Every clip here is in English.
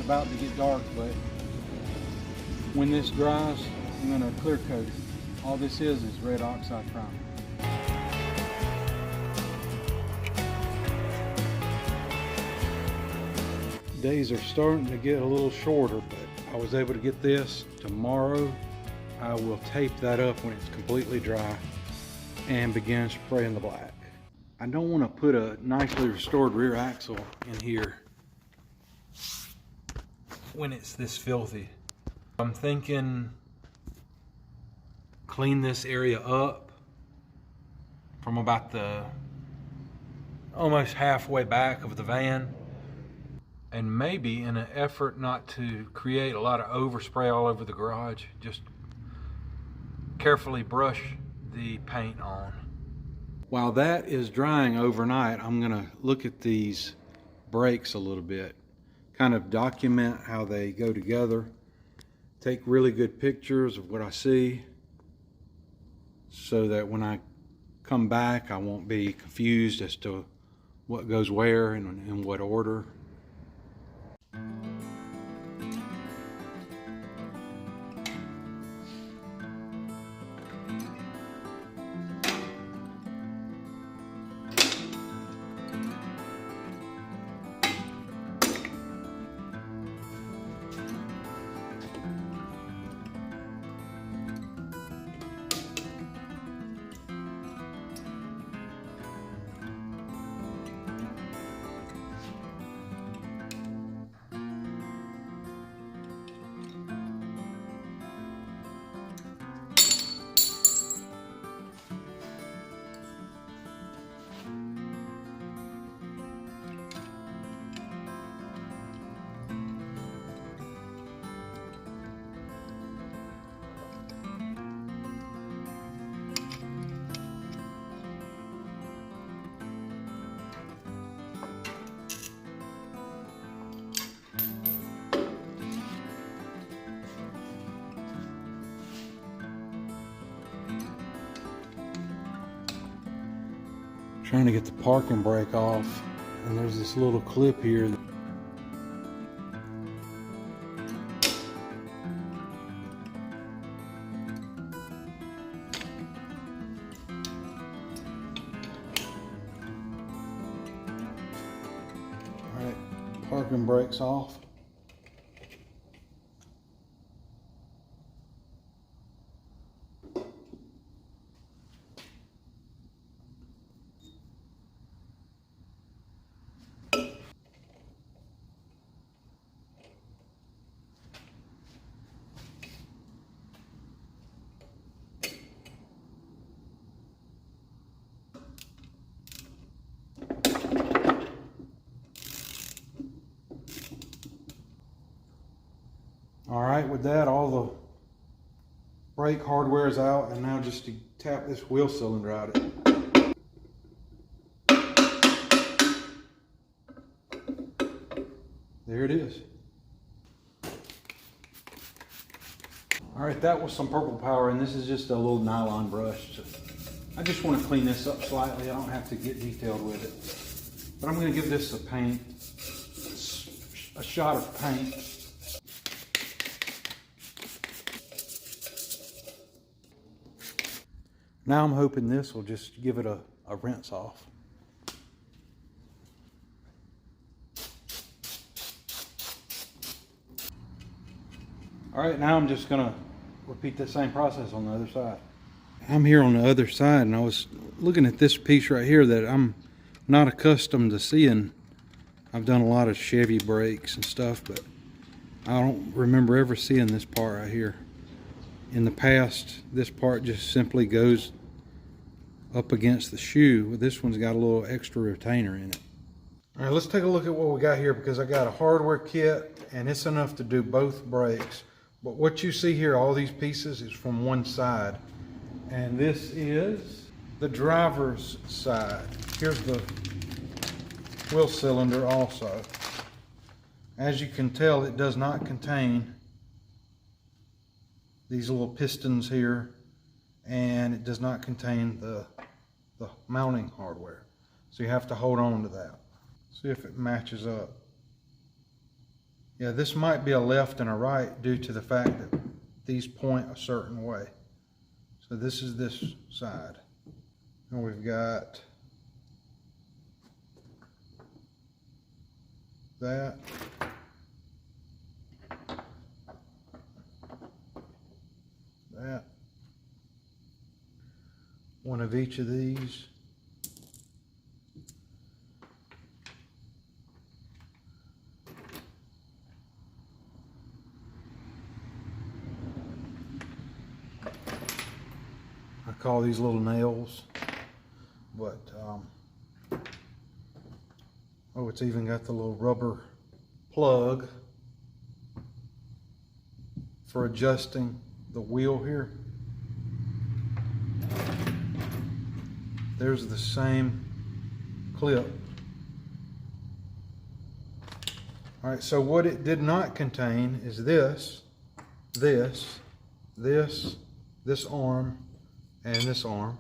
about to get dark, but when this dries, I'm going to clear coat it. All this is red oxide primer. Days are starting to get a little shorter, but I was able to get this. Tomorrow I will tape that up when it's completely dry and begin spraying the black. I don't want to put a nicely restored rear axle in here when it's this filthy. I'm thinking clean this area up from about the almost halfway back of the van, and maybe in an effort not to create a lot of overspray all over the garage, just carefully brush the paint on. While that is drying overnight, I'm gonna look at these brakes a little bit, kind of document how they go together, take really good pictures of what I see so that when I come back I won't be confused as to what goes where and in what order. Trying to get the parking brake off, and there's this little clip here. Alright, parking brake's off. Alright, with that, all the brake hardware is out, and now just to tap this wheel cylinder out it. There it is. Alright, that was some purple power, and this is just a little nylon brush. So I just want to clean this up slightly. I don't have to get detailed with it. But I'm going to give this a paint, a shot of paint. Now I'm hoping this will just give it a rinse off. All right, now I'm just gonna repeat the same process on the other side. I'm here on the other side, and I was looking at this piece right here that I'm not accustomed to seeing. I've done a lot of Chevy brakes and stuff, but I don't remember ever seeing this part right here. In the past, this part just simply goes up against the shoe. This one's got a little extra retainer in it. All right, let's take a look at what we got here, because I got a hardware kit and it's enough to do both brakes. But what you see here, all these pieces, is from one side. And this is the driver's side. Here's the wheel cylinder also. As you can tell, it does not contain these little pistons here, and it does not contain the mounting hardware. So you have to hold on to that. See if it matches up. Yeah, this might be a left and a right due to the fact that these point a certain way. So this is this side. And we've got that. That. One of each of these. I call these little nails, but oh, it's even got the little rubber plug for adjusting the wheel here. There's the same clip. All right, so what it did not contain is this arm, and this arm.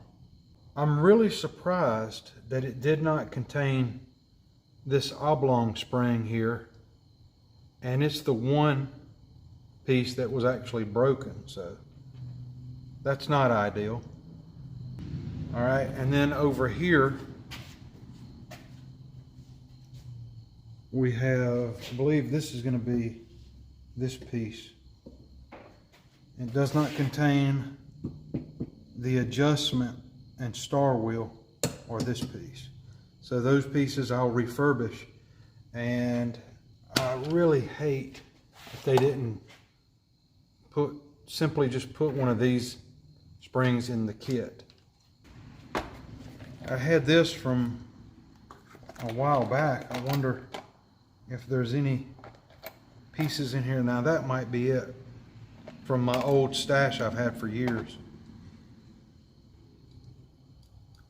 I'm really surprised that it did not contain this oblong spring here, and it's the one piece that was actually broken, so that's not ideal. All right, and then over here we have, I believe this is going to be this piece. It does not contain the adjustment and star wheel, or this piece. So those pieces I'll refurbish, and I really hate if they didn't simply just put one of these springs in the kit. I had this from a while back. I wonder if there's any pieces in here. Now that might be it from my old stash I've had for years.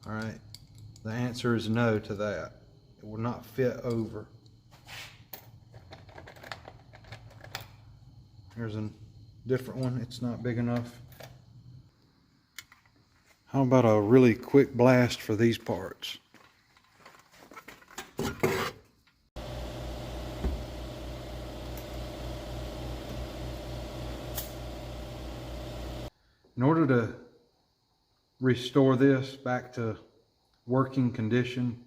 All right, the answer is no to that. It will not fit over. Here's a different one. It's not big enough. How about a really quick blast for these parts? In order to restore this back to working condition,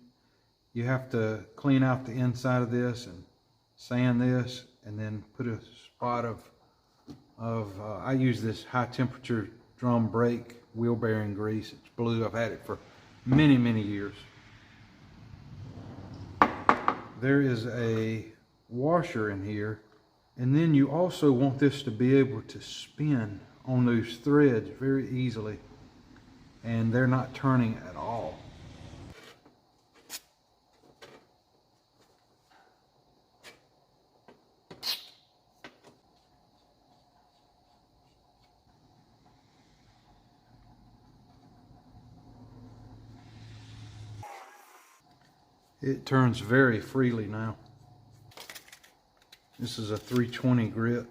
you have to clean out the inside of this and sand this, and then put a spot of I use this high temperature drum brake wheel bearing grease. It's blue. I've had it for many years. There is a washer in here, and then you also want this to be able to spin on those threads very easily, and they're not turning at all. It turns very freely now. This is a 320 grit.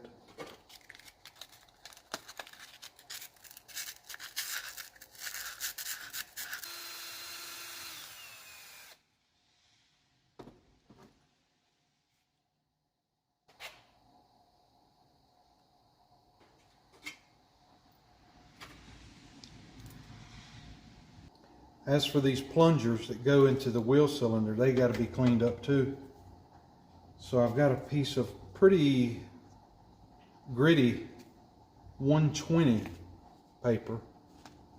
As for these plungers that go into the wheel cylinder, they got to be cleaned up too. So I've got a piece of pretty gritty 120 paper,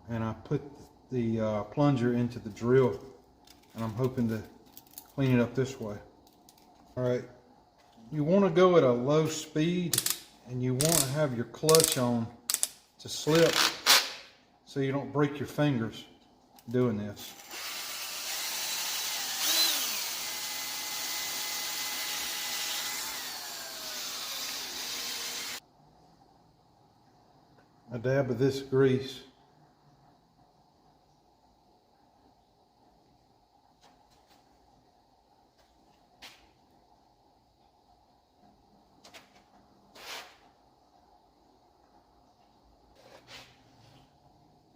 and I put the plunger into the drill, and I'm hoping to clean it up this way. All right, you want to go at a low speed, and you want to have your clutch on to slip so you don't break your fingers doing this. A dab of this grease.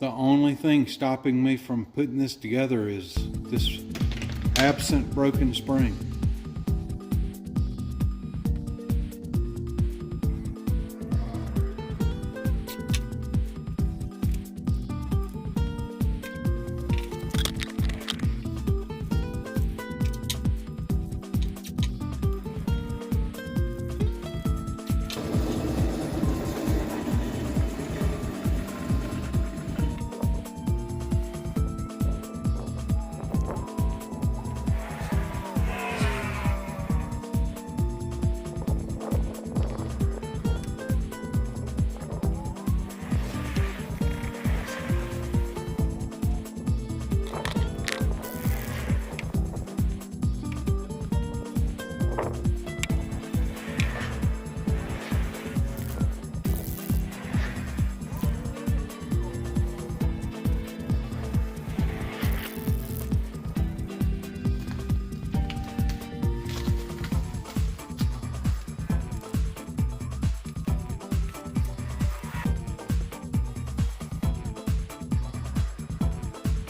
The only thing stopping me from putting this together is this absent broken spring.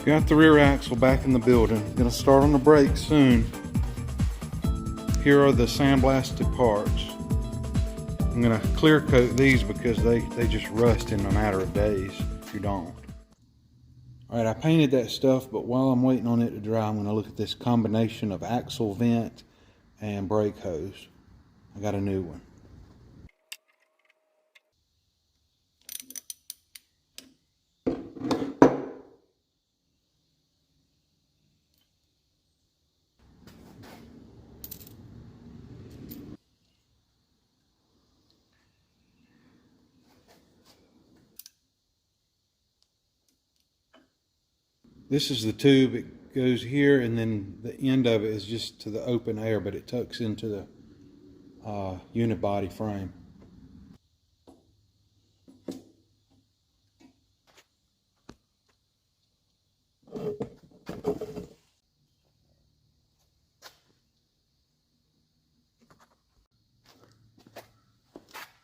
Got the rear axle back in the building. Gonna start on the brakes soon. Here are the sandblasted parts. I'm gonna clear coat these because they just rust in a matter of days if you don't. All right, I painted that stuff, but while I'm waiting on it to dry, I'm gonna look at this combination of axle vent and brake hose. I got a new one. This is the tube. It goes here, and then the end of it is just to the open air, but it tucks into the unibody frame.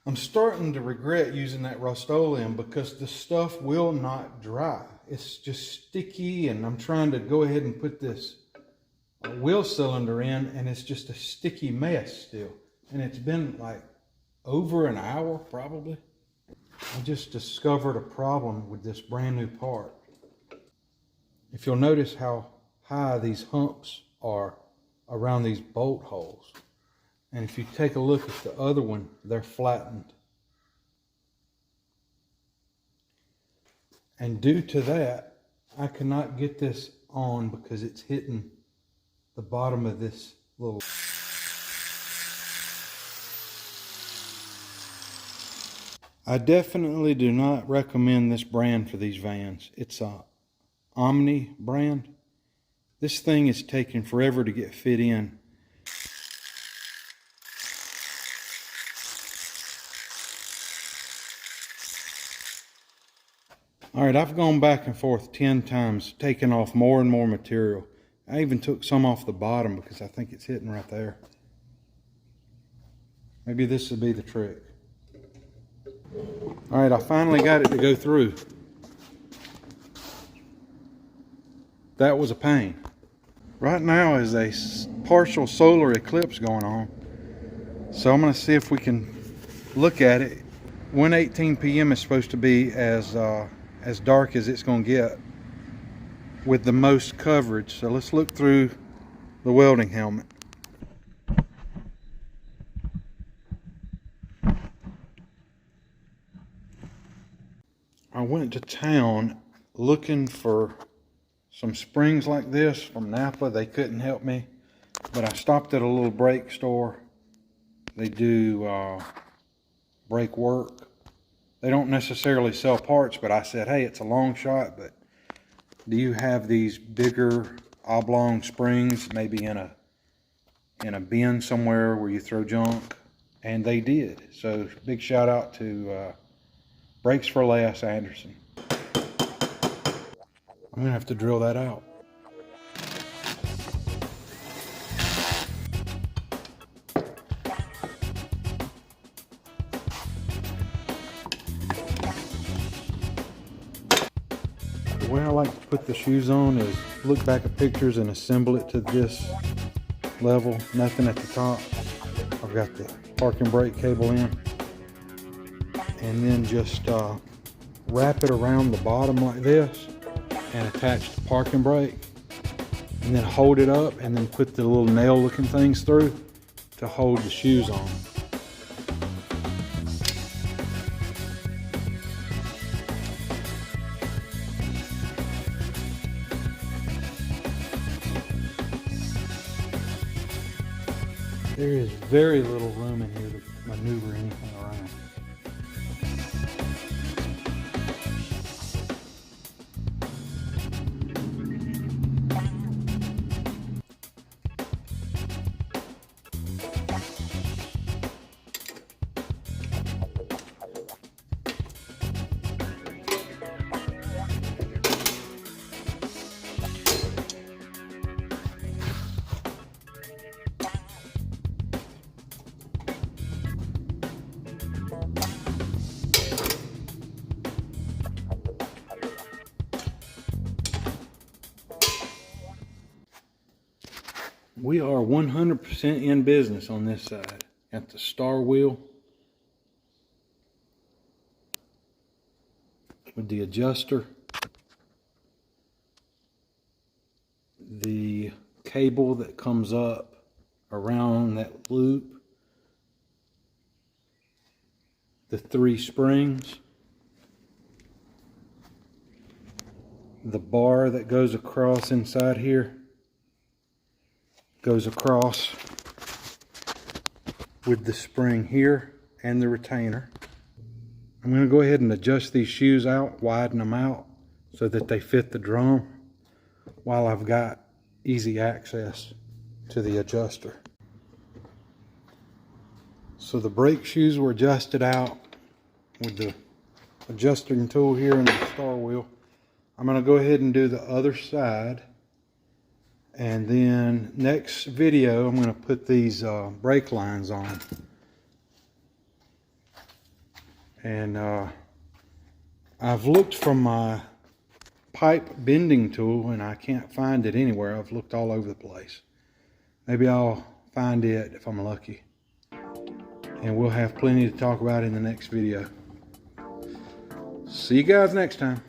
I'm starting to regret using that Rust-Oleum because the stuff will not dry. It's just sticky, and I'm trying to go ahead and put this wheel cylinder in, and it's just a sticky mess still. And it's been like over an hour probably. I just discovered a problem with this brand new part. If you'll notice how high these humps are around these bolt holes. And if you take a look at the other one, they're flattened. And due to that, I cannot get this on because it's hitting the bottom of this little... I definitely do not recommend this brand for these vans. It's a Omni brand. This thing is taking forever to get fit in. All right, I've gone back and forth 10 times, taking off more and more material. I even took some off the bottom because I think it's hitting right there. Maybe this will be the trick. All right, I finally got it to go through. That was a pain. Right now is a partial solar eclipse going on. So I'm gonna see if we can look at it. 1:18 p.m. is supposed to be as dark as it's gonna get with the most coverage. So let's look through the welding helmet. I went to town looking for some springs like this from Napa. They couldn't help me, but I stopped at a little brake store. They do brake work. They don't necessarily sell parts, but I said, hey, it's a long shot, but do you have these bigger oblong springs, maybe in a bin somewhere where you throw junk? And they did. So big shout out to Brakes for Less Anderson. I'm gonna have to drill that out. The way I like to put the shoes on is look back at pictures and assemble it to this level, nothing at the top. I've got the parking brake cable in, and then just wrap it around the bottom like this and attach the parking brake, and then hold it up and then put the little nail looking things through to hold the shoes on. There is very little room in here to maneuver anything around. We are 100% in business on this side. Got the star wheel with the adjuster, the cable that comes up around that loop, the 3 springs, the bar that goes across inside here, goes across with the spring here and the retainer. I'm going to go ahead and adjust these shoes out, widen them out so that they fit the drum while I've got easy access to the adjuster. So the brake shoes were adjusted out with the adjusting tool here and the star wheel. I'm going to go ahead and do the other side, and then next video I'm going to put these brake lines on. And I've looked from my pipe bending tool and I can't find it anywhere. I've looked all over the place. Maybe I'll find it if I'm lucky. And we'll have plenty to talk about in the next video. See you guys next time.